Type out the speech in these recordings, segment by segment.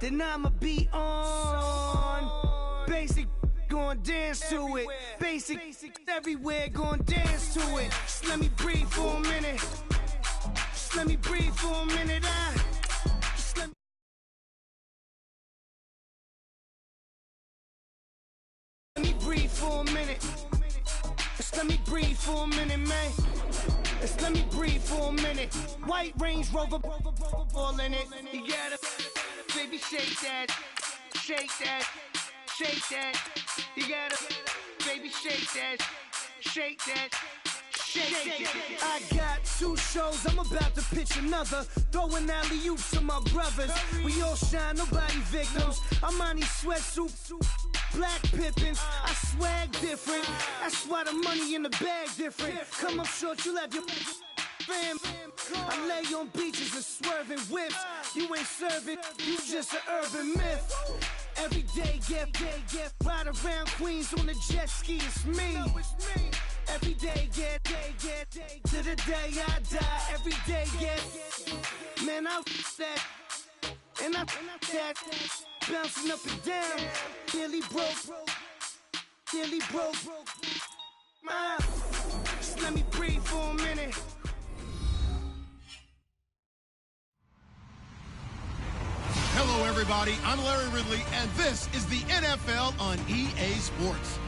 then I'ma be on. Basic, gon' dance to it. Basic, everywhere, gon' dance to it. Just let me breathe for a minute. Just let me breathe for a minute. Just let me breathe for a minute. Just let me breathe for a minute, man. Just let me breathe for a minute. White Range Rover, all in it. You gotta, baby, shake that, shake that, shake that. You gotta, baby, shake that, shake that. I got 2 shows, I'm about to pitch another. Throwing alley-oops to my brothers. We all shine, nobody victims. I'm on these sweatsuits, black Pippins. I swag different. That's why the money in the bag different. Come up short, you have your fam. I lay on beaches and swerving whips. You ain't serving, you just an urban myth. Every day, get ride around Queens on the jet ski. It's me. Every day, get to the day I die. Every day, get man, I that and I that bouncing up and down. Nearly broke. Just let me breathe for a minute. Hello, everybody. I'm Larry Ridley, and this is the NFL on EA Sports.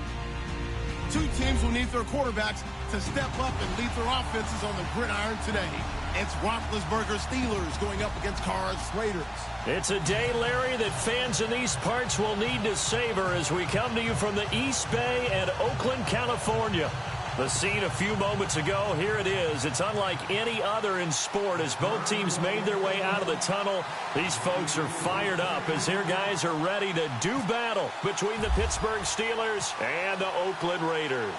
2 teams will need their quarterbacks to step up and lead their offenses on the gridiron today. It's Roethlisberger's Steelers going up against Carr's Raiders. It's a day, Larry, that fans in these parts will need to savor as we come to you from the East Bay and Oakland, California. The scene a few moments ago, here it is. It's unlike any other in sport as both teams made their way out of the tunnel. These folks are fired up as their guys are ready to do battle between the Pittsburgh Steelers and the Oakland Raiders.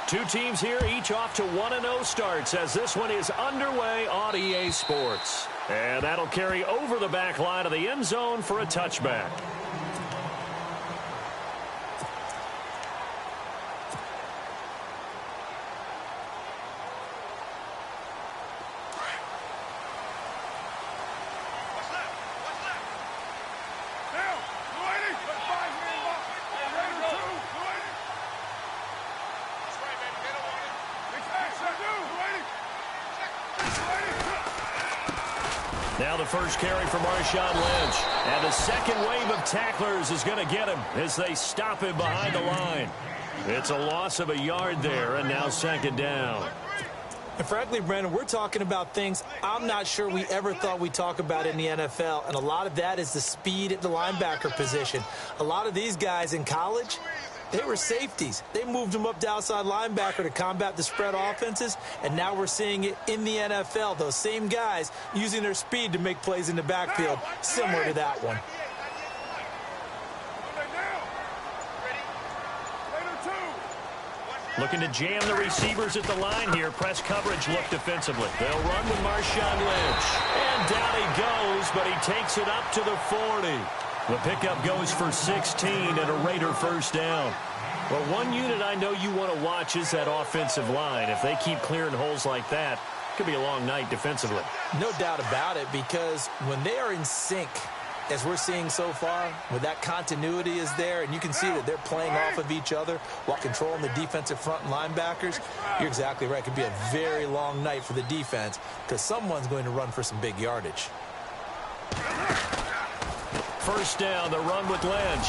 2 teams here, each off to 1-0 starts as this one is underway on EA Sports. And that'll carry over the back line of the end zone for a touchback. Now the first carry for Marshawn Lynch. And the second wave of tacklers is going to get him as they stop him behind the line. It's a loss of a yard there, and now second down. And frankly, Brandon, we're talking about things I'm not sure we ever thought we'd talk about in the NFL, and a lot of that is the speed at the linebacker position. A lot of these guys in college, they were safeties. They moved them up to outside linebacker to combat the spread offenses, and now we're seeing it in the NFL. Those same guys using their speed to make plays in the backfield, similar to that one. Looking to jam the receivers at the line here. Press coverage look defensively. They'll run with Marshawn Lynch. And down he goes, but he takes it up to the 40. The pickup goes for 16 and a Raider first down. Well, one unit I know you want to watch is that offensive line. If they keep clearing holes like that, it could be a long night defensively. No doubt about it, because when they are in sync, as we're seeing so far, where that continuity is there, and you can see that they're playing off of each other while controlling the defensive front and linebackers, you're exactly right. It could be a very long night for the defense because someone's going to run for some big yardage. First down, the run with Lynch.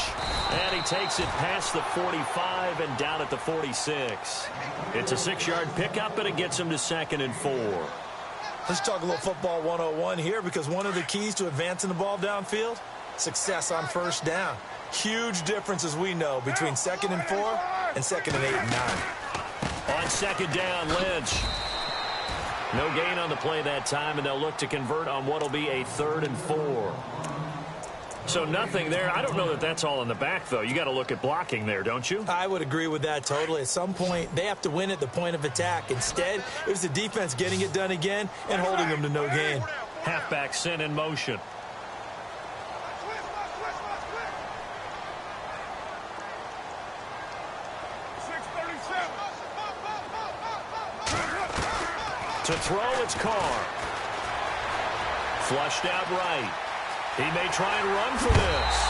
And he takes it past the 45 and down at the 46. It's a 6-yard pickup, and it gets him to 2nd and 4. Let's talk a little football 101 here, because one of the keys to advancing the ball downfield, success on first down. Huge difference, as we know, between 2nd and 4 and 2nd and 8 and 9. On 2nd down, Lynch. No gain on the play that time, and they'll look to convert on what will be a 3rd and 4. So nothing there. I don't know that that's all in the back, though. You got to look at blocking there, don't you? I would agree with that totally. At some point, they have to win at the point of attack. Instead, it was the defense getting it done again and holding them to no gain. Halfback sent in motion. To throw, it's Carr. Flushed out right. He may try and run for this.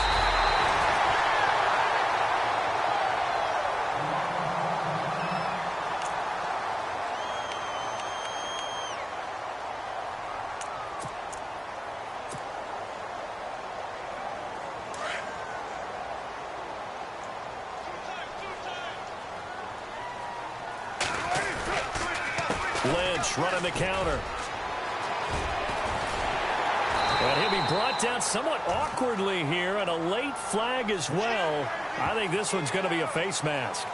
Lynch running the counter. And he'll be brought down somewhat awkwardly here, and a late flag as well. I think this one's going to be a face mask.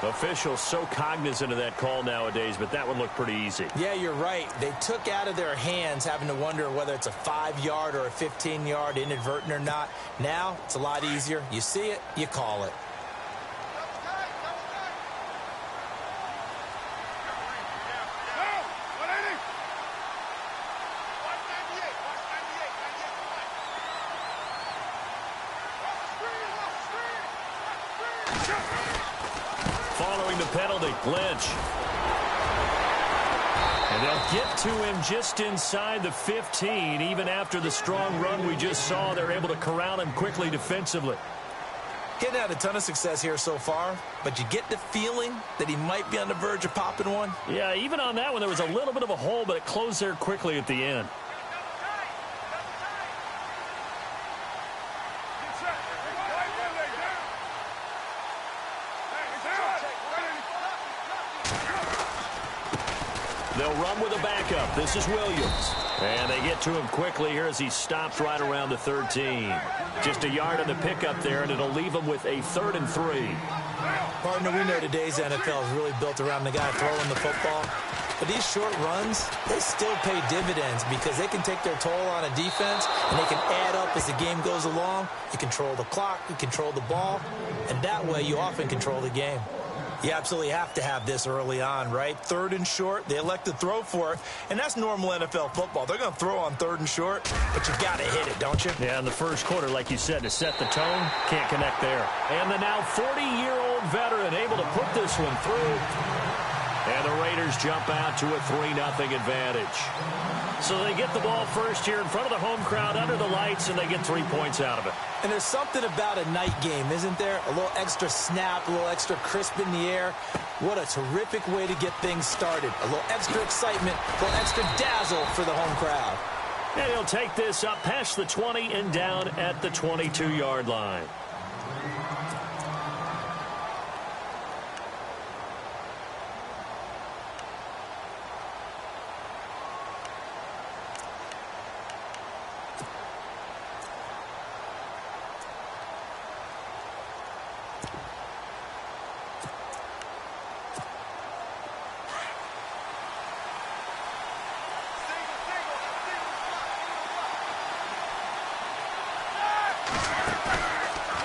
Officials so cognizant of that call nowadays, but that one looked pretty easy. Yeah, you're right. They took out of their hands having to wonder whether it's a 5-yard or a 15-yard, inadvertent or not. Now, it's a lot easier. You see it, you call it. Following the penalty, Lynch. And they'll get to him just inside the 15. Even after the strong run we just saw, they're able to corral him quickly defensively. Getting had a ton of success here so far, but you get the feeling that he might be on the verge of popping one. Yeah, even on that one, there was a little bit of a hole, but it closed there quickly at the end. They'll run with a backup. This is Williams. And they get to him quickly here as he stops right around the 13. Just a yard on the pickup there, and it'll leave him with a 3rd and 3. Partner, we know today's NFL is really built around the guy throwing the football. But these short runs, they still pay dividends because they can take their toll on a defense, and they can add up as the game goes along. You control the clock, you control the ball, and that way you often control the game. You absolutely have to have this early on, right? 3rd and short, they elect to throw for it, and that's normal NFL football. They're going to throw on 3rd and short, but you got to hit it, don't you? Yeah, in the first quarter, like you said, to set the tone, can't connect there. And the now 40-year-old veteran able to put this one through. And the Raiders jump out to a 3-0 advantage. So they get the ball first here in front of the home crowd under the lights, and they get 3 points out of it. And there's something about a night game, isn't there? A little extra snap, a little extra crisp in the air. What a terrific way to get things started. A little extra excitement, a little extra dazzle for the home crowd. And he'll take this up past the 20 and down at the 22-yard line.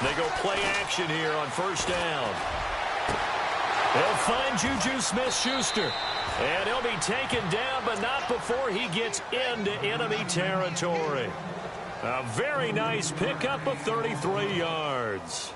They go play action here on first down. They'll find Juju Smith-Schuster. And he'll be taken down, but not before he gets into enemy territory. A very nice pickup of 33 yards.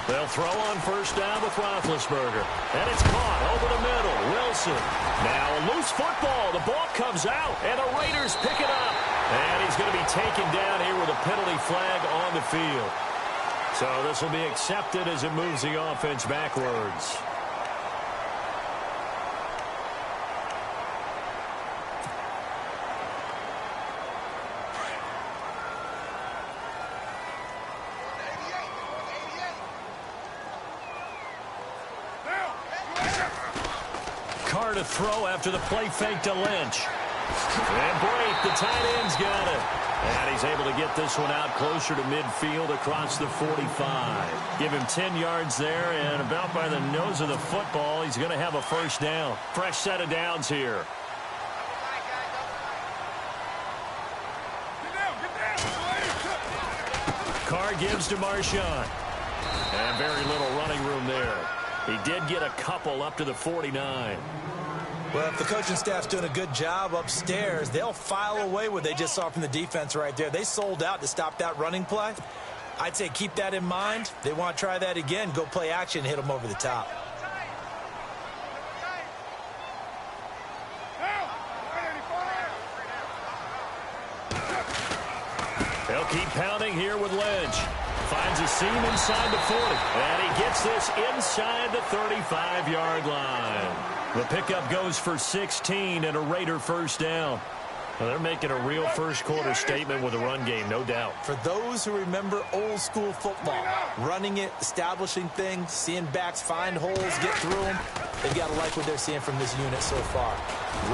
They'll throw on first down with Roethlisberger. And it's caught over the middle. Wilson. Now a loose football. The ball comes out, and the Raiders pick it up. And he's going to be taken down here with a penalty flag on the field. So this will be accepted as it moves the offense backwards. To throw after the play fake to Lynch. And Brake, the tight end's got it. And he's able to get this one out closer to midfield across the 45. Give him 10 yards there, and about by the nose of the football, he's going to have a first down. Fresh set of downs here. Carr gives to Marshawn. And very little running room there. He did get a couple up to the 49. Well, if the coaching staff's doing a good job upstairs, they'll file away what they just saw from the defense right there. They sold out to stop that running play. I'd say keep that in mind. They want to try that again. Go play action, hit them over the top. They'll keep pounding here with Lynch. Finds a seam inside the 40. And he gets this inside the 35-yard line. The pickup goes for 16 and a Raider first down. Well, they're making a real first-quarter statement with a run game, no doubt. For those who remember old-school football, running it, establishing things, seeing backs find holes, get through them, they've got to like what they're seeing from this unit so far.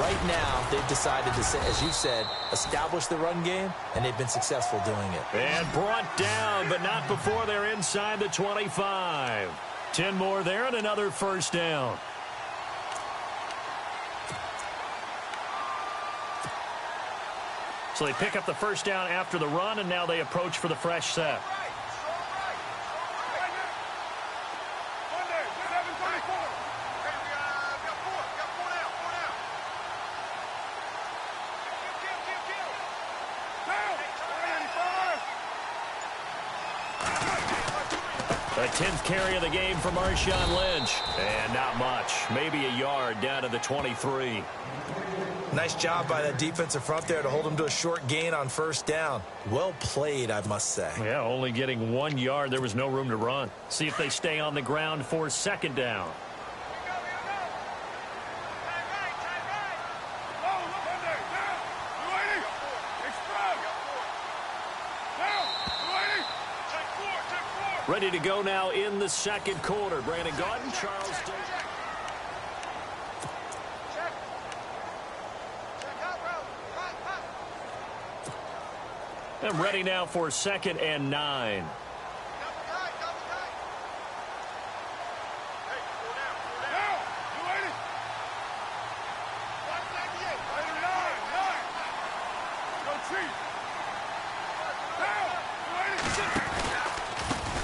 Right now, they've decided to, as you said, establish the run game, and they've been successful doing it. And brought down, but not before they're inside the 25. 10 more there and another first down. So they pick up the first down after the run, and now they approach for the fresh set. The 10th carry of the game for Marshawn Lynch. And not much. Maybe a yard down to the 23. Nice job by that defensive front there to hold him to a short gain on first down. Well played, I must say. Yeah, only getting 1 yard. There was no room to run. See if they stay on the ground for second down. Ready to go now in the second quarter. Brandon Gaudin, Charles Davis. And ready now for 2nd and 9.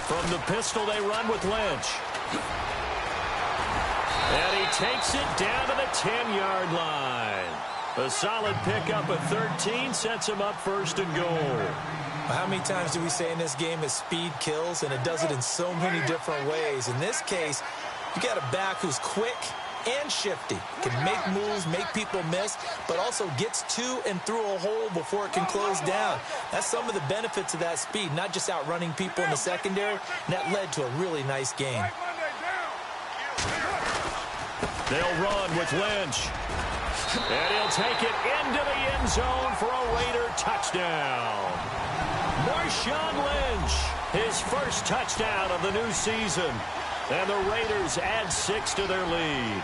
From the pistol, they run with Lynch. And he takes it down to the 10-yard line. A solid pickup at 13 sets him up first and goal. How many times do we say in this game is speed kills, and it does it in so many different ways. In this case, you got a back who's quick and shifty, can make moves, make people miss, but also gets to and through a hole before it can close down. That's some of the benefits of that speed, not just outrunning people in the secondary, and that led to a really nice game. They'll run with Lynch. And he'll take it into the end zone for a Raider touchdown. Marshawn Lynch, his first touchdown of the new season. And the Raiders add 6 to their lead.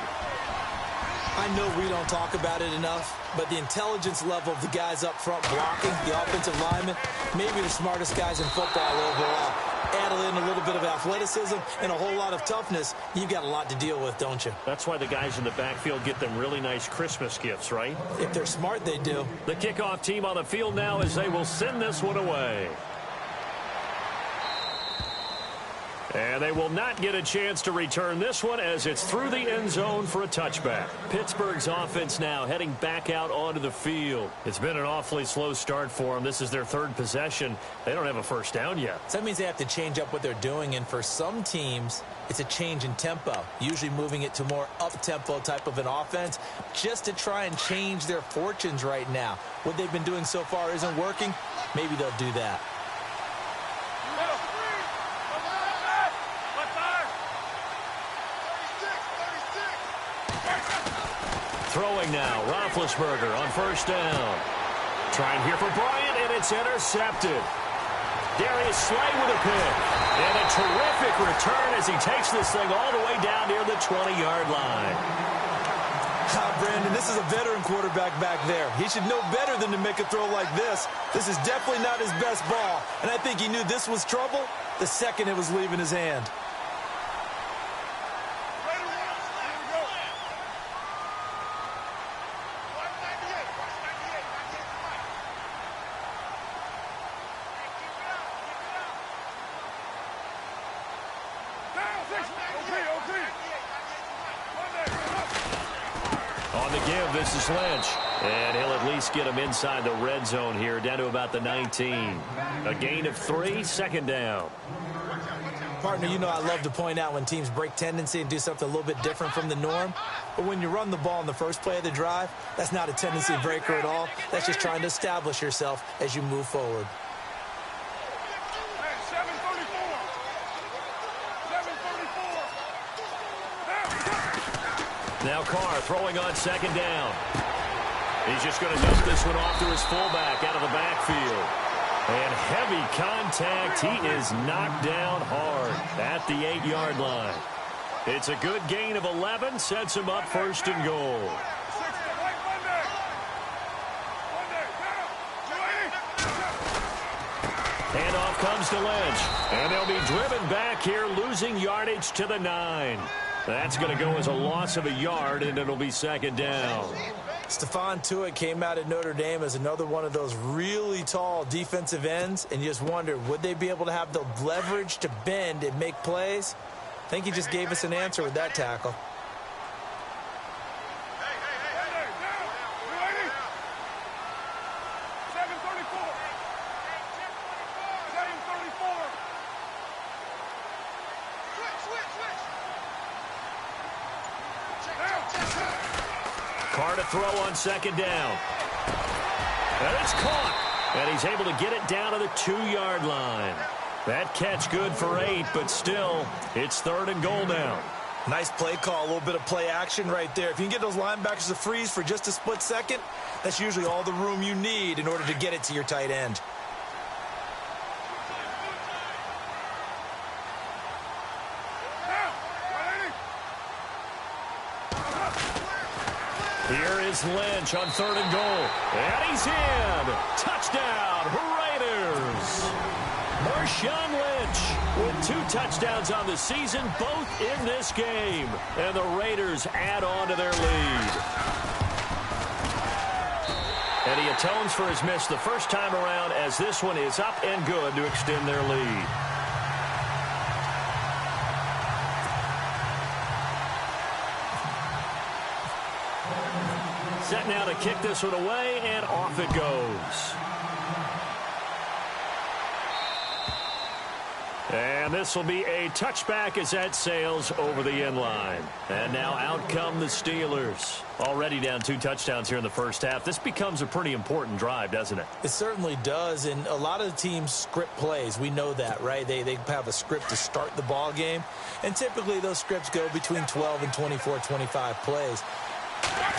I know we don't talk about it enough, but the intelligence level of the guys up front blocking, the offensive linemen, maybe the smartest guys in football overall. Add in a little bit of athleticism and a whole lot of toughness, you've got a lot to deal with, don't you? That's why the guys in the backfield get them really nice Christmas gifts, right? If they're smart, they do. The kickoff team on the field now as they will send this one away. And they will not get a chance to return this one as it's through the end zone for a touchback. Pittsburgh's offense now heading back out onto the field. It's been an awfully slow start for them. This is their 3rd possession. They don't have a first down yet. So that means they have to change up what they're doing, and for some teams, it's a change in tempo, usually moving it to more up-tempo type of an offense just to try and change their fortunes right now. What they've been doing so far isn't working. Maybe they'll do that. Throwing now, Roethlisberger on first down. Trying here for Bryant, and it's intercepted. Darius Slay with a pick. And a terrific return as he takes this thing all the way down near the 20-yard line. Brandon, this is a veteran quarterback back there. He should know better than to make a throw like this. This is definitely not his best ball, and I think he knew this was trouble the second it was leaving his hand. On the give, this is Lynch. And he'll at least get him inside the red zone here, down to about the 19. A gain of 3, second down. Partner, you know I love to point out when teams break tendency and do something a little bit different from the norm. But when you run the ball in the first play of the drive, that's not a tendency breaker at all. That's just trying to establish yourself as you move forward. Now Carr throwing on second down. He's just going to dump this one off to his fullback out of the backfield. And heavy contact. He is knocked down hard at the 8-yard line. It's a good gain of 11. Sets him up first and goal. Handoff comes to Lynch. And they'll be driven back here, losing yardage to the 9. That's going to go as a loss of a yard, and it'll be second down. Stephon Tuitt came out at Notre Dame as another one of those really tall defensive ends, and you just wonder, would they be able to have the leverage to bend and make plays? I think he just gave us an answer with that tackle. Carr to throw on second down. And it's caught. And he's able to get it down to the 2-yard line. That catch good for 8, but still, it's third and goal now. Nice play call, a little bit of play action right there. If you can get those linebackers to freeze for just a split second, that's usually all the room you need in order to get it to your tight end. Here is Lynch on third and goal. And he's in. Touchdown, Raiders. Marshawn Lynch with 2 touchdowns on the season, both in this game. And the Raiders add on to their lead. And he atones for his miss the first time around, as this one is up and good to extend their lead. Set now to kick this one away, and off it goes. And this will be a touchback as that sails over the end line. And now out come the Steelers. Already down 2 touchdowns here in the first half. This becomes a pretty important drive, doesn't it? It certainly does, and a lot of the teams script plays. We know that, right? They have a script to start the ball game, and typically those scripts go between 12 and 24, 25 plays.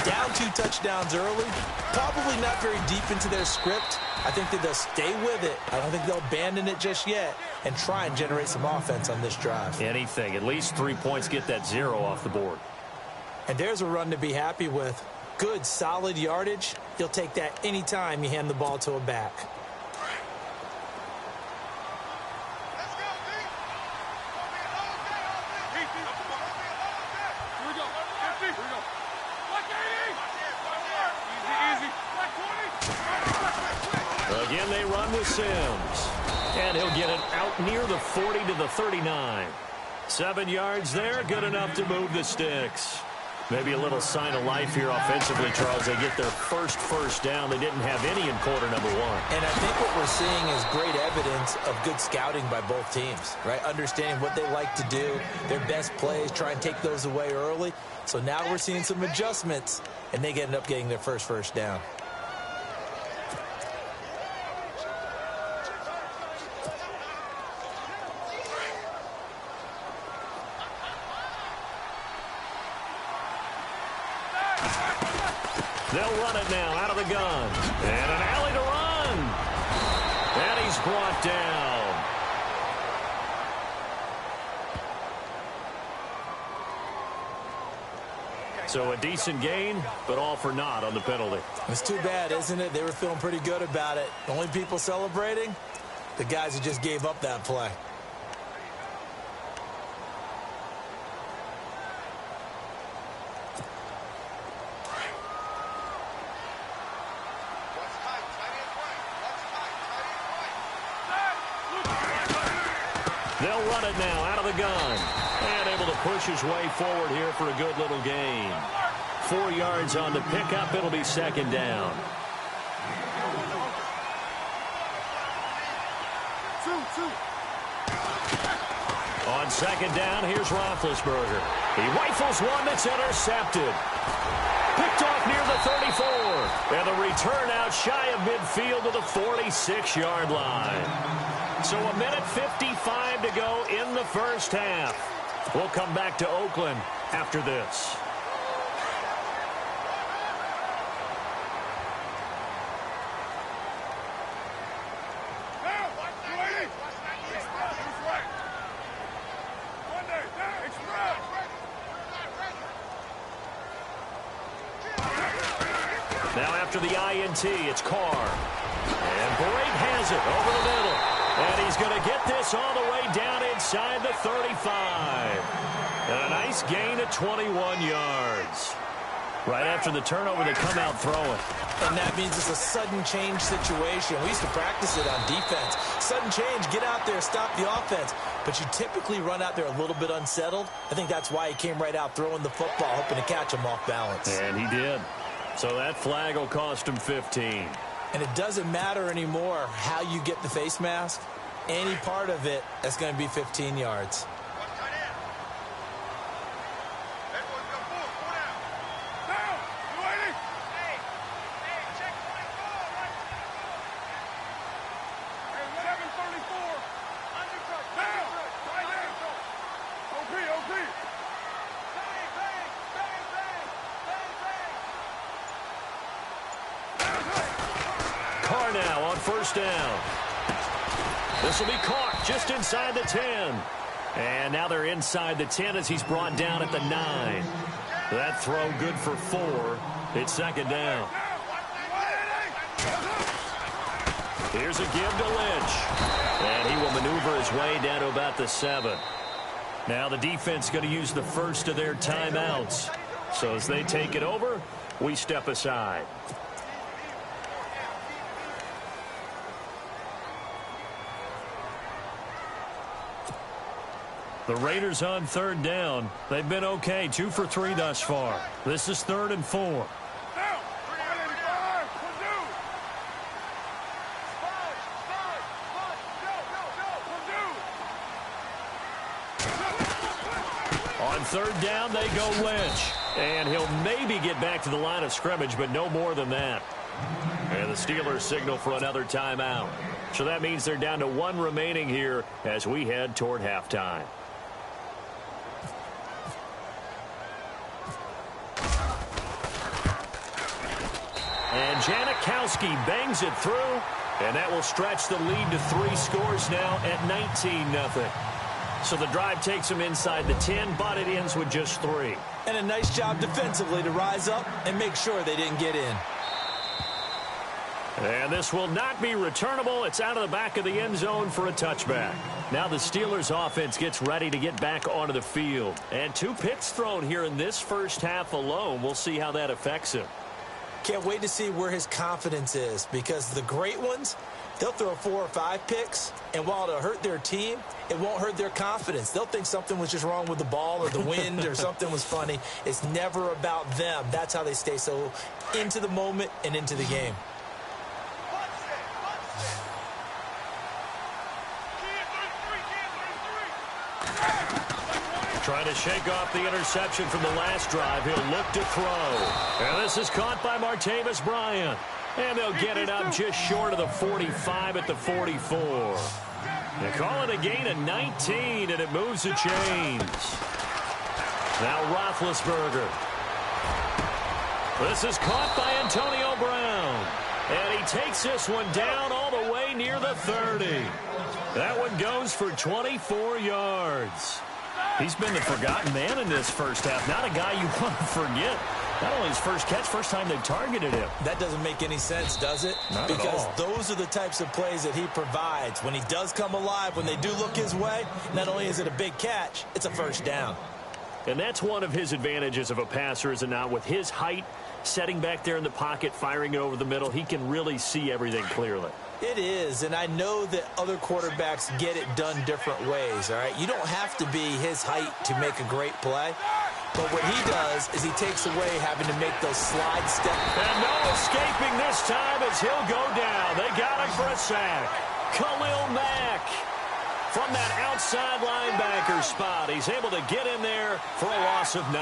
Down 2 touchdowns early, probably not very deep into their script. I think that they'll stay with it. I don't think they'll abandon it just yet and try and generate some offense on this drive. Anything. At least 3 points, get that 0 off the board. And there's a run to be happy with. Good, solid yardage. You'll take that anytime you hand the ball to a back. Again, they run with Sims. And he'll get it out near the 40 to the 39. 7 yards there, good enough to move the sticks. Maybe a little sign of life here offensively, Charles. They get their first down. They didn't have any in quarter number 1. And I think what we're seeing is great evidence of good scouting by both teams, right? Understanding what they like to do, their best plays, try and take those away early. So now we're seeing some adjustments, and they end up getting their first down. They'll run it now out of the gun. And an alley to run. And he's brought down. So a decent gain, but all for naught on the penalty. It's too bad, isn't it? They were feeling pretty good about it. The only people celebrating, the guys who just gave up that play. They'll run it now out of the gun. And able to push his way forward here for a good little gain. 4 yards on the pickup. It'll be second down. On second down, here's Roethlisberger. He rifles one that's intercepted. Picked off near the 34. And the return out shy of midfield to the 46-yard line. So a minute 55 to go in the first half. We'll come back to Oakland after this. Now after the INT, it's Carr. And Brake has it over the middle. And he's going to get this all the way down inside the 35. And a nice gain of 21 yards. Right after the turnover, they come out throwing. And that means it's a sudden change situation. We used to practice it on defense. Sudden change, get out there, stop the offense. But you typically run out there a little bit unsettled. I think that's why he came right out throwing the football, hoping to catch him off balance. And he did. So that flag will cost him 15. And it doesn't matter anymore how you get the face mask. Any part of it, that's going to be 15 yards. Carr now on first down. This will be caught just inside the 10. And now they're inside the 10 as he's brought down at the 9. That throw good for 4. It's second down. Here's a give to Lynch. And he will maneuver his way down to about the 7. Now the defense going to use the first of their timeouts. So as they take it over, we step aside. The Raiders on third down. They've been okay, 2 for 3 thus far. This is 3rd and 4. On third down, they go Lynch. And he'll maybe get back to the line of scrimmage, but no more than that. And the Steelers signal for another timeout. So that means they're down to 1 remaining here as we head toward halftime. And Janikowski bangs it through, and that will stretch the lead to 3 scores now at 19-0. So the drive takes them inside the 10, but it ends with just 3. And a nice job defensively to rise up and make sure they didn't get in. And this will not be returnable. It's out of the back of the end zone for a touchback. Now the Steelers offense gets ready to get back onto the field. And 2 picks thrown here in this first half alone. We'll see how that affects him. Can't wait to see where his confidence is, because the great ones, they'll throw 4 or 5 picks, and while it'll hurt their team, it won't hurt their confidence. They'll think something was just wrong with the ball or the wind or something was funny. It's never about them. That's how they stay so into the moment and into the game. Trying to shake off the interception from the last drive. He'll look to throw. And this is caught by Martavis Bryant. And they'll get it up just short of the 45 at the 44. They call it a gain of 19, and it moves the chains. Now Roethlisberger. This is caught by Antonio Brown. And he takes this one down all the way near the 30. That one goes for 24 yards. He's been the forgotten man in this first half. Not a guy you want to forget. Not only his first catch, first time they've targeted him. That doesn't make any sense, does it? Not because at all. Those are the types of plays that he provides. When he does come alive, when they do look his way, not only is it a big catch, it's a first down. And that's one of his advantages of a passer, is it not? With his height, setting back there in the pocket, firing it over the middle, he can really see everything clearly. It is, and I know that other quarterbacks get it done different ways, all right? You don't have to be his height to make a great play, But what he does is he takes away having to make those slide steps. And no escaping this time as he'll go down. They got him for a sack. Khalil Mack from that outside linebacker spot. He's able to get in there for a loss of 9.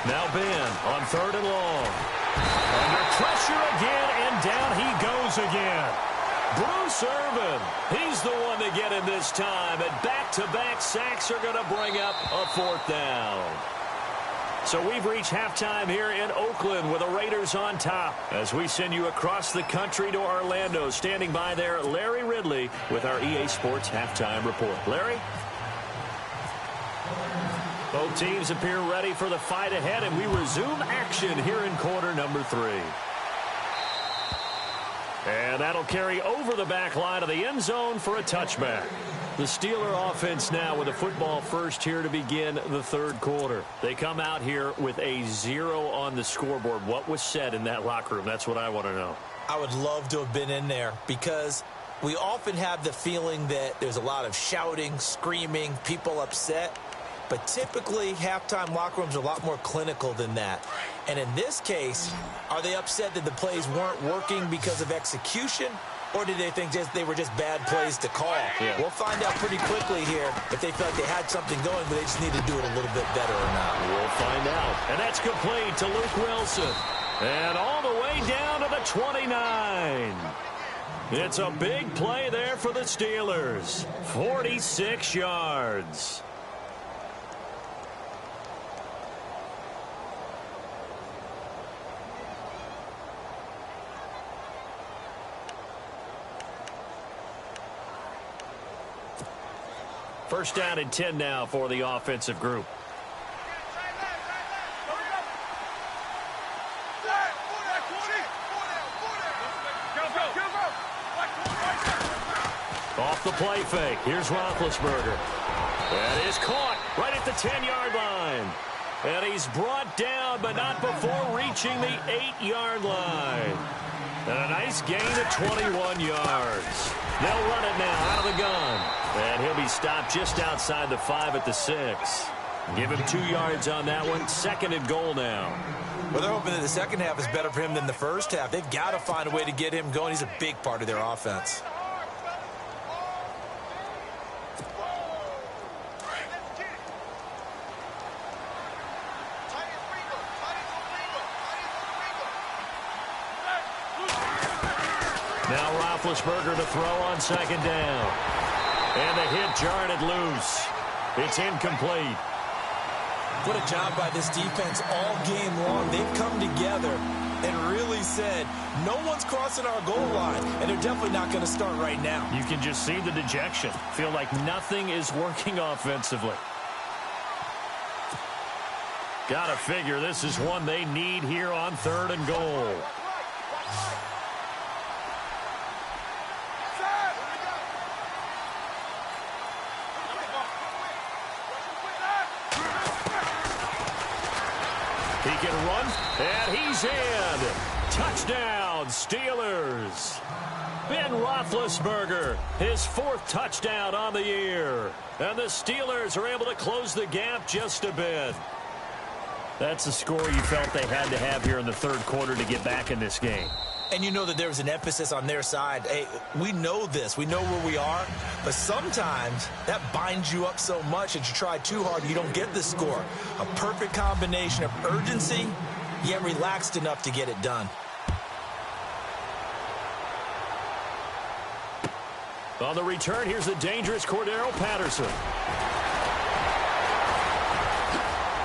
Now Ben on 3rd and long. Under pressure again, and down he goes again. Bruce Irvin, he's the one to get in this time, and back-to-back sacks are going to bring up a 4th down. So we've reached halftime here in Oakland with the Raiders on top as we send you across the country to Orlando. Standing by there, Larry Ridley with our EA Sports Halftime Report. Larry? Both teams appear ready for the fight ahead, and we resume action here in quarter number 3. And that'll carry over the back line of the end zone for a touchback. The Steeler offense now with a football first here to begin the 3rd quarter. They come out here with a 0 on the scoreboard. What was said in that locker room? That's what I want to know. I would love to have been in there because we often have the feeling that there's a lot of shouting, screaming, people upset. But typically, halftime locker rooms are a lot more clinical than that. And in this case, are they upset that the plays weren't working because of execution? Or did they think they were just bad plays to call? Yeah. We'll find out pretty quickly here if they felt they had something going, but they just need to do it a little bit better or not. We'll find out. And that's complete to Luke Wilson. And all the way down to the 29. It's a big play there for the Steelers. 46 yards. First down and 10 now for the offensive group. Off the play fake. Here's Roethlisberger. That is caught right at the 10-yard line. And he's brought down, but not before reaching the 8-yard line. And a nice gain of 21 yards. They'll run it now out of the gun. And he'll be stopped just outside the 5 at the 6. Give him 2 yards on that one. 2nd and goal now. Well, they're hoping that the second half is better for him than the first half. They've got to find a way to get him going. He's a big part of their offense. Now Roethlisberger to throw on 2nd down. And the hit jarred it loose. It's incomplete. What a job by this defense all game long. They've come together and really said, no one's crossing our goal line, and they're definitely not going to start right now. You can just see the dejection. Feel like nothing is working offensively. Gotta figure this is one they need here on 3rd and goal. He can run, and he's in. Touchdown, Steelers. Ben Roethlisberger, his 4th touchdown on the year. And the Steelers are able to close the gap just a bit. That's the score you felt they had to have here in the 3rd quarter to get back in this game. And you know that there was an emphasis on their side. Hey, we know this. We know where we are. But sometimes that binds you up so much that you try too hard and you don't get the score. A perfect combination of urgency, yet relaxed enough to get it done. On the return, here's the dangerous Cordero Patterson.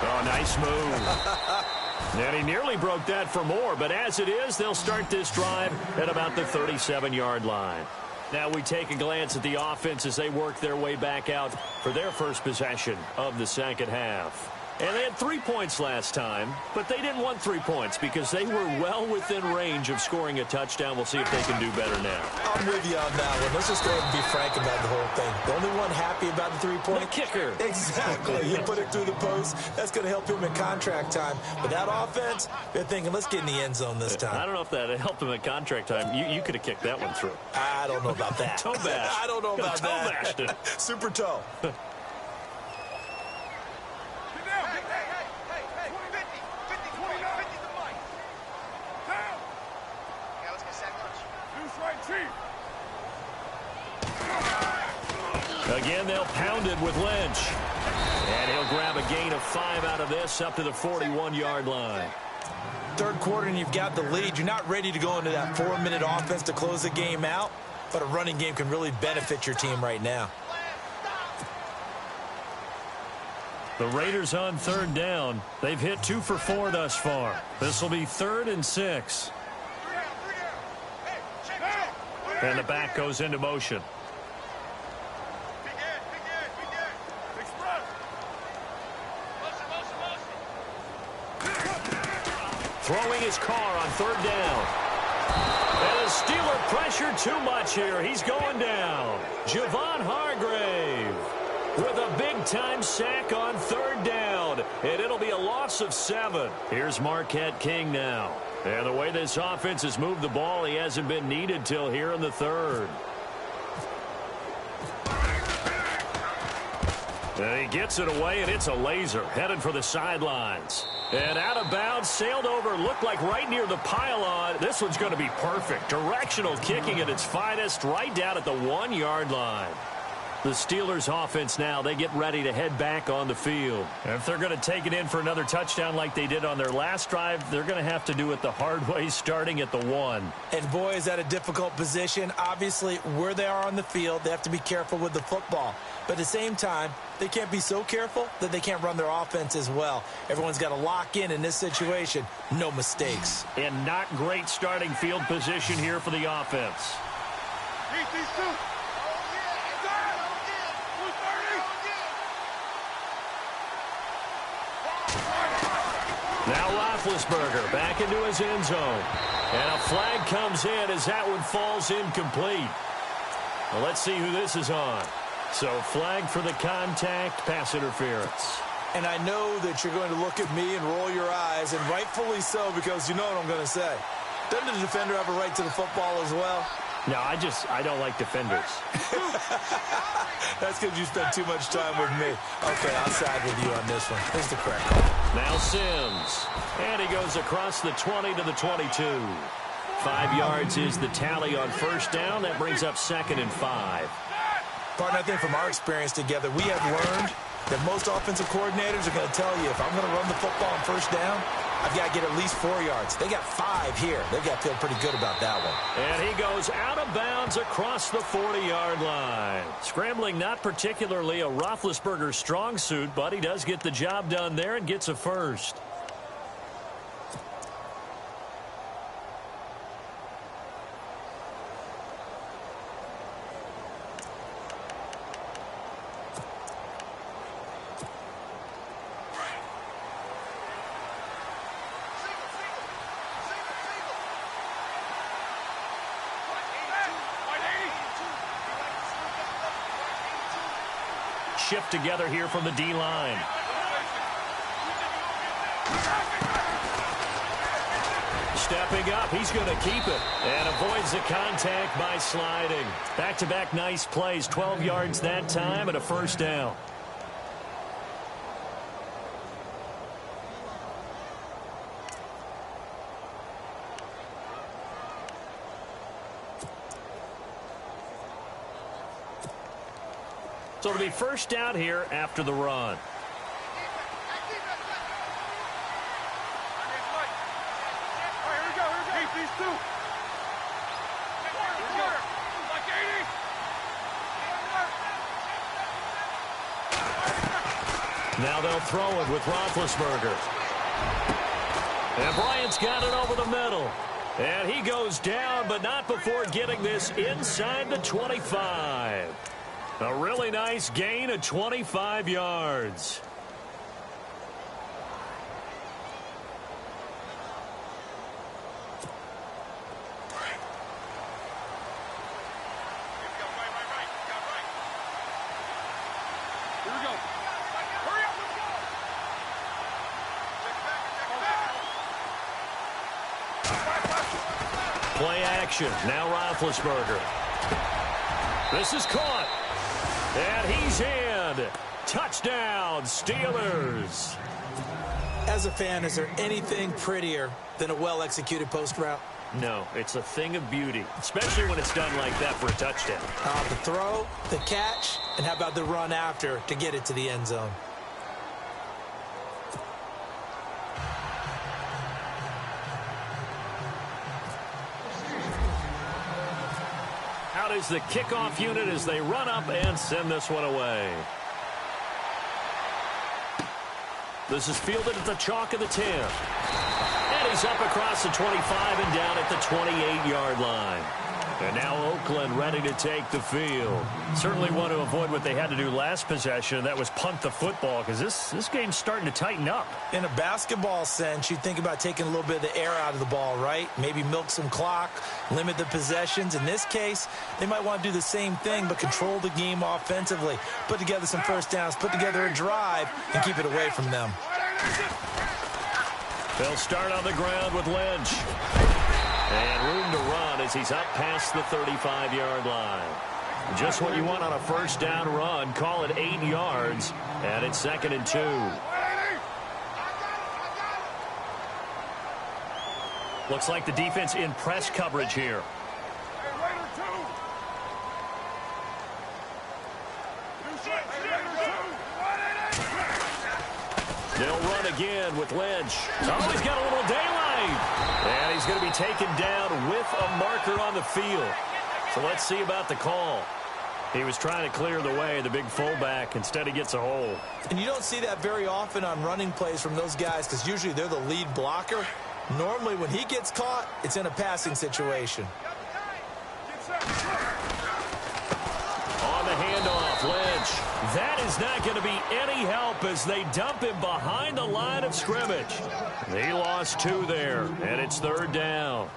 Oh, nice move. And he nearly broke that for more, but as it is, they'll start this drive at about the 37-yard line. Now we take a glance at the offense as they work their way back out for their first possession of the second half. And they had 3 points last time, but they didn't want 3 points because they were well within range of scoring a touchdown. We'll see if they can do better now. I'm with you on that one. Let's just go ahead and be frank about the whole thing. The only one happy about the 3-point? The kicker. Exactly. You put it through the post. That's going to help him in contract time. But that offense, they're thinking, let's get in the end zone this time. I don't know if that helped him at contract time. You could have kicked that one through. I don't know about that. Toe bash. I don't know about toe that. Bashed it. Super toe. Again, they'll pound it with Lynch. And he'll grab a gain of 5 out of this up to the 41-yard line. Third quarter and you've got the lead. You're not ready to go into that 4-minute offense to close the game out, but a running game can really benefit your team right now. The Raiders on third down. They've hit 2 for 4 thus far. This will be 3rd and 6. And the back goes into motion. Throwing his car on third down. And the Steeler pressure too much here. He's going down. Javon Hargrave with a big-time sack on third down. And it'll be a loss of 7. Here's Marquette King now. And the way this offense has moved the ball, he hasn't been needed till here in the third. And he gets it away, and it's a laser headed for the sidelines. And out of bounds, sailed over, looked like right near the pylon. This one's going to be perfect. Directional kicking at its finest, right down at the 1-yard line. The Steelers offense now, they get ready to head back on the field. And if they're going to take it in for another touchdown like they did on their last drive, they're going to have to do it the hard way, starting at the 1. And boy, is that a difficult position. Obviously, where they are on the field, they have to be careful with the football. But at the same time, they can't be so careful that they can't run their offense as well. Everyone's got to lock in this situation. No mistakes. And not great starting field position here for the offense. Now Roethlisberger back into his end zone. And a flag comes in as that one falls incomplete. Well, let's see who this is on. So flag for the contact, pass interference. And I know that you're going to look at me and roll your eyes, and rightfully so, because you know what I'm going to say. Doesn't the defender have a right to the football as well? No, I don't like defenders. That's because you spent too much time with me. Okay, I'll side with you on this one. Here's the correct call. Now Sims. And he goes across the 20 to the 22. 5 yards is the tally on first down. That brings up 2nd and 5. Partner, I think from our experience together, we have learned that most offensive coordinators are going to tell you, if I'm going to run the football on first down, I've got to get at least 4 yards. They got 5 here. They've got to feel pretty good about that one. And he goes out of bounds across the 40-yard line. Scrambling not particularly a Roethlisberger strong suit, but he does get the job done there and gets a first. Shift together here from the D-line. Stepping up, he's going to keep it and avoids the contact by sliding. Back-to-back nice plays, 12 yards that time and a first down. So it'll be first down here after the run. Now they'll throw it with Roethlisberger. And Bryant's got it over the middle. And he goes down, but not before getting this inside the 25. A really nice gain of 25 yards. Play action. Now Roethlisberger. This is caught. And he's in. Touchdown, Steelers. As a fan, is there anything prettier than a well-executed post route? No, it's a thing of beauty, especially when it's done like that for a touchdown. The throw, the catch, and how about the run after to get it to the end zone? Out is the kickoff unit as they run up and send this one away. This is fielded at the chalk of the 10. And he's up across the 25 and down at the 28-yard line. And now Oakland ready to take the field. Certainly want to avoid what they had to do last possession. That was punt the football, because this game's starting to tighten up. In a basketball sense, you think about taking a little bit of the air out of the ball, right? Maybe milk some clock, limit the possessions. In this case, they might want to do the same thing, but control the game offensively. Put together some first downs, put together a drive, and keep it away from them. They'll start on the ground with Lynch. And room to run as he's up past the 35-yard line. Just what you want on a first down run. Call it 8 yards, and it's 2nd and 2. Looks like the defense in press coverage here. They'll run again with Lynch. Oh, he's got a little daylight. And he's going to be taken down with a marker on the field. So let's see about the call. He was trying to clear the way, the big fullback. Instead, he gets a hold. And you don't see that very often on running plays from those guys because usually they're the lead blocker. Normally, when he gets caught, it's in a passing situation. On the handoff, Lynch. That is not going to be any help as they dump him behind the line of scrimmage. He lost 2 there, and it's 3rd down.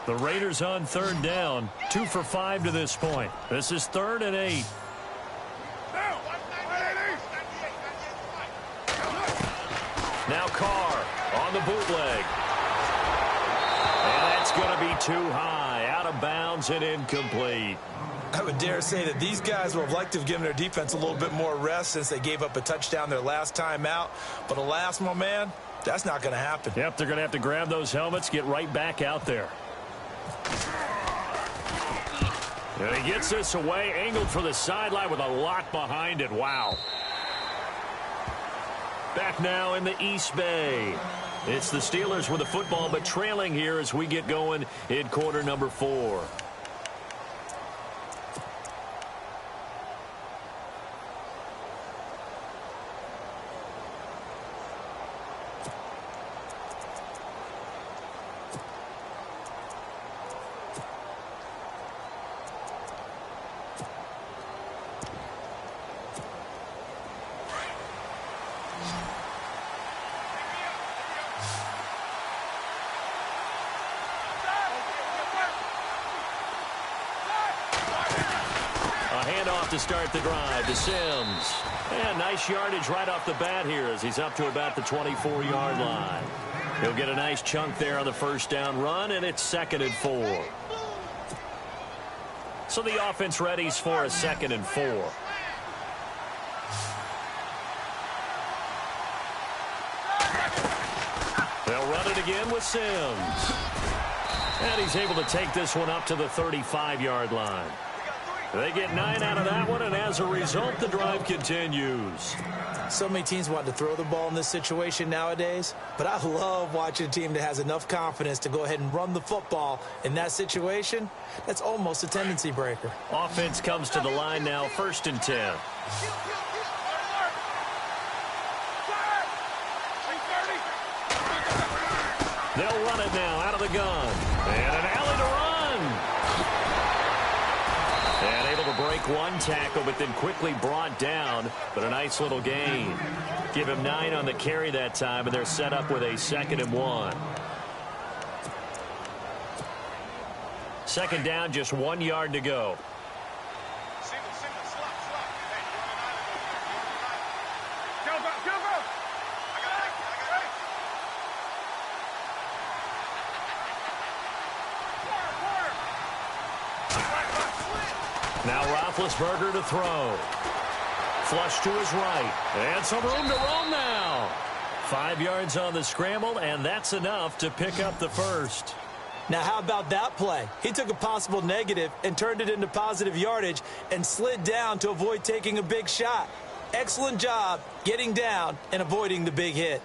The Raiders on 3rd down, 2 for 5 to this point. This is 3rd and 8. Now Carr on the bootleg. And that's going to be too high, out of bounds and incomplete. I would dare say that these guys would have liked to have given their defense a little bit more rest since they gave up a touchdown their last time out. But alas, my man, that's not going to happen. Yep, they're going to have to grab those helmets, get right back out there. And he gets this away, angled for the sideline with a lot behind it. Wow. Back now in the East Bay. It's the Steelers with the football, but trailing here as we get going in quarter number 4. To start the drive to Sims. And nice yardage right off the bat here as he's up to about the 24-yard line. He'll get a nice chunk there on the first down run, and it's 2nd and 4. So the offense readies for a 2nd and 4. They'll run it again with Sims. And he's able to take this one up to the 35-yard line. They get 9 out of that one, and as a result, the drive continues. So many teams want to throw the ball in this situation nowadays, but I love watching a team that has enough confidence to go ahead and run the football in that situation. That's almost a tendency breaker. Offense comes to the line now, 1st and 10. They'll run it now out of the gun. And an alley to run. And able to break one tackle, but then quickly brought down. But a nice little gain. Give him 9 on the carry that time, and they're set up with a 2nd and 1. 2nd down, just 1 yard to go. Now Roethlisberger to throw. Flush to his right. And some room to roam now. 5 yards on the scramble, and that's enough to pick up the first. Now, how about that play? He took a possible negative and turned it into positive yardage and slid down to avoid taking a big shot. Excellent job getting down and avoiding the big hit.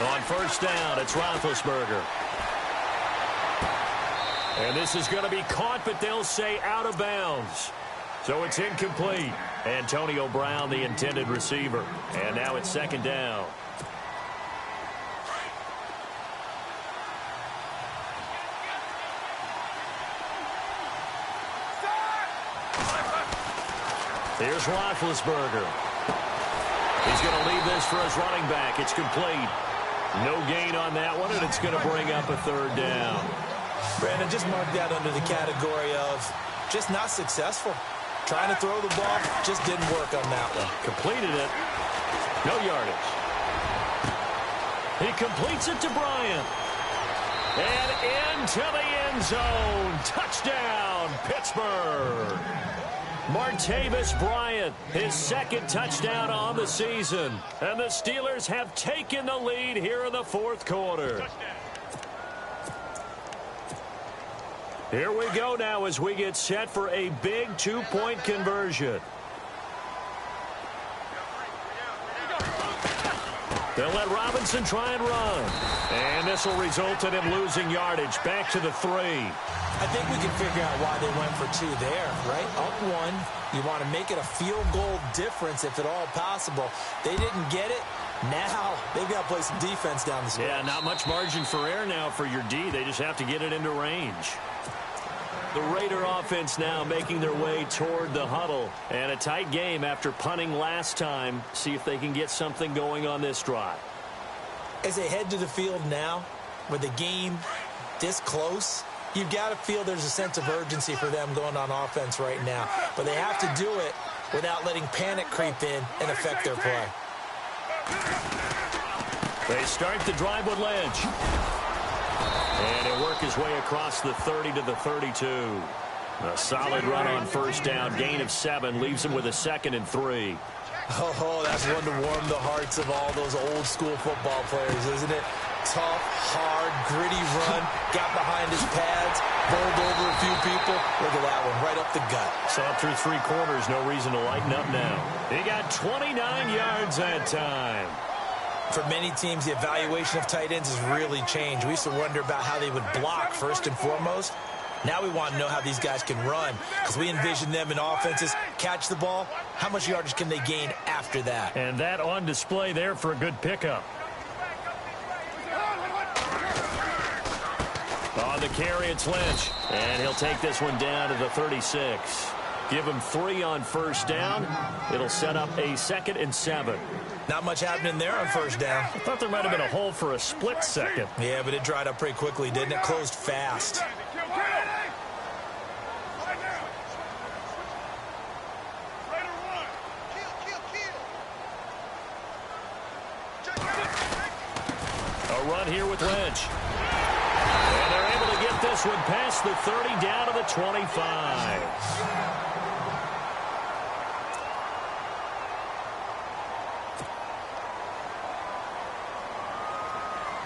On first down, it's Roethlisberger. And this is going to be caught, but they'll say out of bounds. So it's incomplete. Antonio Brown, the intended receiver. And now it's second down. Here's Roethlisberger. He's going to leave this for his running back. It's complete. No gain on that one, and it's going to bring up a third down. Brandon, just mark that under the category of just not successful. Trying to throw the ball, just didn't work on that one. Completed it. No yardage. He completes it to Bryant. And into the end zone. Touchdown, Pittsburgh. Martavis Bryant, his second touchdown on the season. And the Steelers have taken the lead here in the fourth quarter. Here we go now as we get set for a big 2-point conversion. They'll let Robinson try and run. And this will result in him losing yardage back to the 3. I think we can figure out why they went for 2 there, right? Up 1, you want to make it a field goal difference if at all possible. They didn't get it. Now they've got to play some defense down the stretch. Yeah, not much margin for error now for your D. They just have to get it into range. The Raider offense now making their way toward the huddle. And a tight game after punting last time. See if they can get something going on this drive. As they head to the field now, with the game this close, you've got to feel there's a sense of urgency for them going on offense right now. But they have to do it without letting panic creep in and affect their play. They start the drive with Lynch. And he'll work his way across the 30 to the 32. A solid run on first down. Gain of 7 leaves him with a 2nd and 3. Oh, that's one to warm the hearts of all those old school football players, isn't it? Tough, hard, gritty run. Got behind his pads, bowled over a few people. Look at that one, right up the gut. Saw through 3 quarters, no reason to lighten up now. He got 29 yards that time. For many teams, the evaluation of tight ends has really changed. We used to wonder about how they would block first and foremost. Now we want to know how these guys can run, because we envision them in offenses catch the ball. How much yardage can they gain after that? And that on display there for a good pickup. On the carry, it's Lynch. And he'll take this one down to the 36. Give him 3 on first down. It'll set up a 2nd and 7. Not much happening there on first down. I thought there might have been a hole for a split second. Yeah, but it dried up pretty quickly, didn't it? Closed fast. A run here with Lynch. And they're able to get this one past the 30 down to the 25.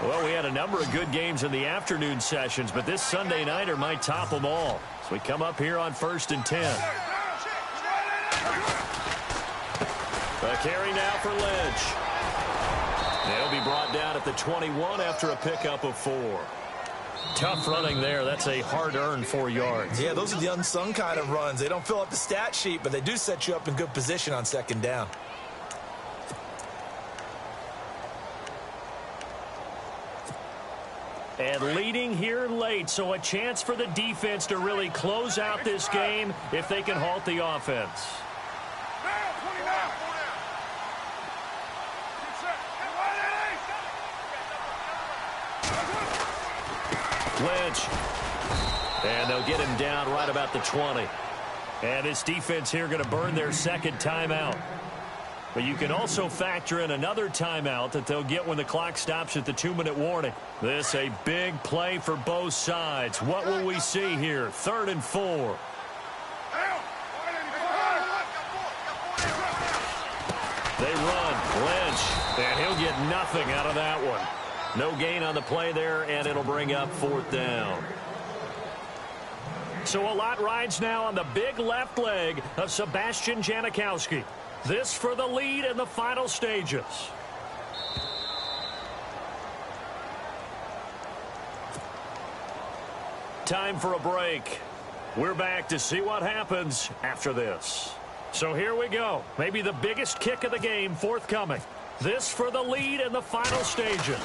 Well, we had a number of good games in the afternoon sessions, but this Sunday nighter might top them all. So we come up here on 1st and 10. A carry now for Lynch. They'll be brought down at the 21 after a pickup of 4. Tough running there. That's a hard-earned 4 yards. Yeah, those are the unsung kind of runs. They don't fill up the stat sheet, but they do set you up in good position on 2nd down. And leading here late, so a chance for the defense to really close out this game if they can halt the offense. Lynch. And they'll get him down right about the 20. And this defense here going to burn their 2nd timeout. But you can also factor in another timeout that they'll get when the clock stops at the 2-minute warning. This a big play for both sides. What will we see here? 3rd and 4. They run. Lynch. And he'll get nothing out of that one. No gain on the play there, and it'll bring up 4th down. So a lot rides now on the big left leg of Sebastian Janikowski. This for the lead in the final stages. Time for a break. We're back to see what happens after this. So here we go. Maybe the biggest kick of the game forthcoming. This for the lead in the final stages.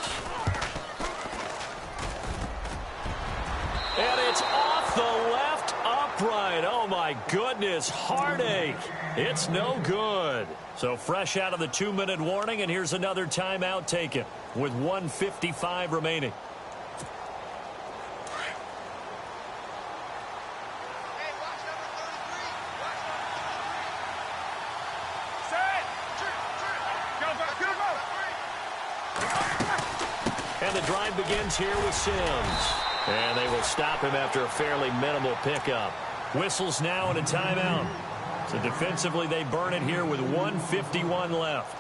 And it's off the left upright. Oh, my goodness. Heartache. It's no good. So fresh out of the 2-minute warning, and here's another timeout taken with 1:55 remaining. And the drive begins here with Sims. And they will stop him after a fairly minimal pickup. Whistles now and a timeout. So defensively, they burn it here with 1:51 left.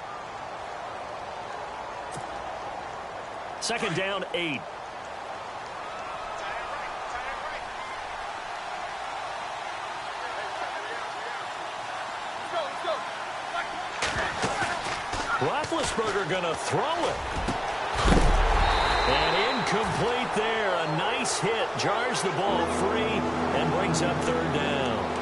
2nd down, 8. Roethlisberger going to throw it. And incomplete there. A nice hit. Jars the ball free and brings up 3rd down.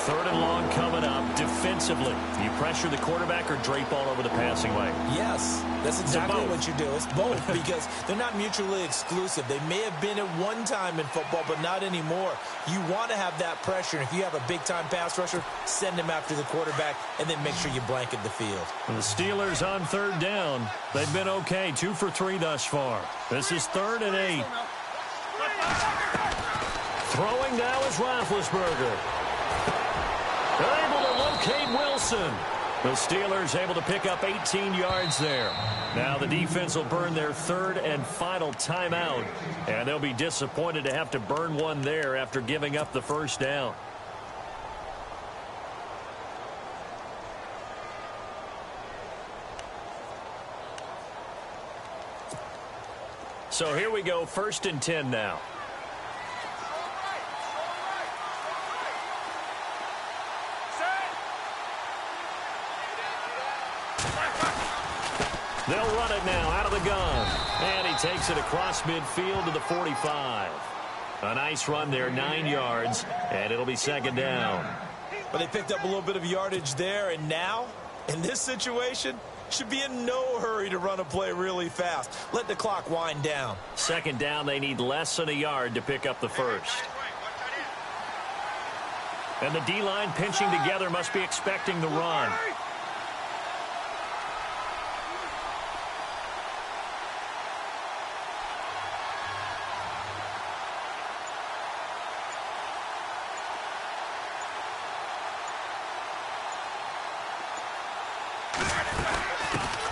3rd and long coming up. Defensively, you pressure the quarterback or drape all over the passing lane? Yes, that's exactly what you do. It's both because they're not mutually exclusive. They may have been at one time in football, but not anymore. You want to have that pressure. And if you have a big-time pass rusher, send him after the quarterback and then make sure you blanket the field. And the Steelers on 3rd down. They've been okay. 2 for 3 thus far. This is 3rd and 8. Throwing now is Roethlisberger. They're able to locate Wilson. The Steelers able to pick up 18 yards there. Now the defense will burn their 3rd and final timeout. And they'll be disappointed to have to burn one there after giving up the 1st down. So here we go, 1st and 10 now. They'll run it now out of the gun. And he takes it across midfield to the 45. A nice run there, 9 yards, and it'll be 2nd down. But they picked up a little bit of yardage there, and now, in this situation, should be in no hurry to run a play really fast. Let the clock wind down. 2nd down, they need less than a yard to pick up the 1st. And the D-line pinching together must be expecting the run.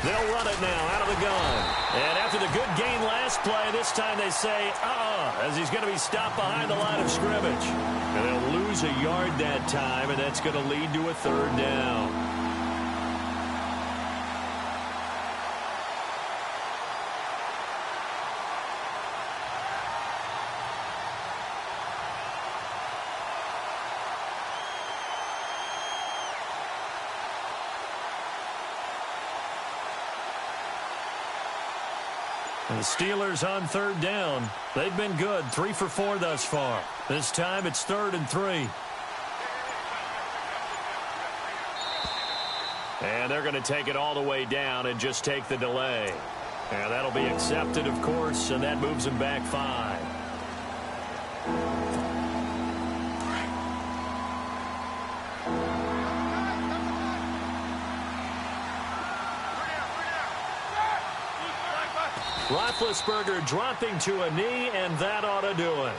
They'll run it now out of the gun. And after the good gain last play, this time they say, as he's going to be stopped behind the line of scrimmage. And they'll lose a yard that time, and that's going to lead to a 3rd down. And the Steelers on 3rd down. They've been good, 3 for 4 thus far. This time it's 3rd and 3. And they're going to take it all the way down and just take the delay. And that'll be accepted, of course, and that moves them back 5. Roethlisberger dropping to a knee, and that ought to do it.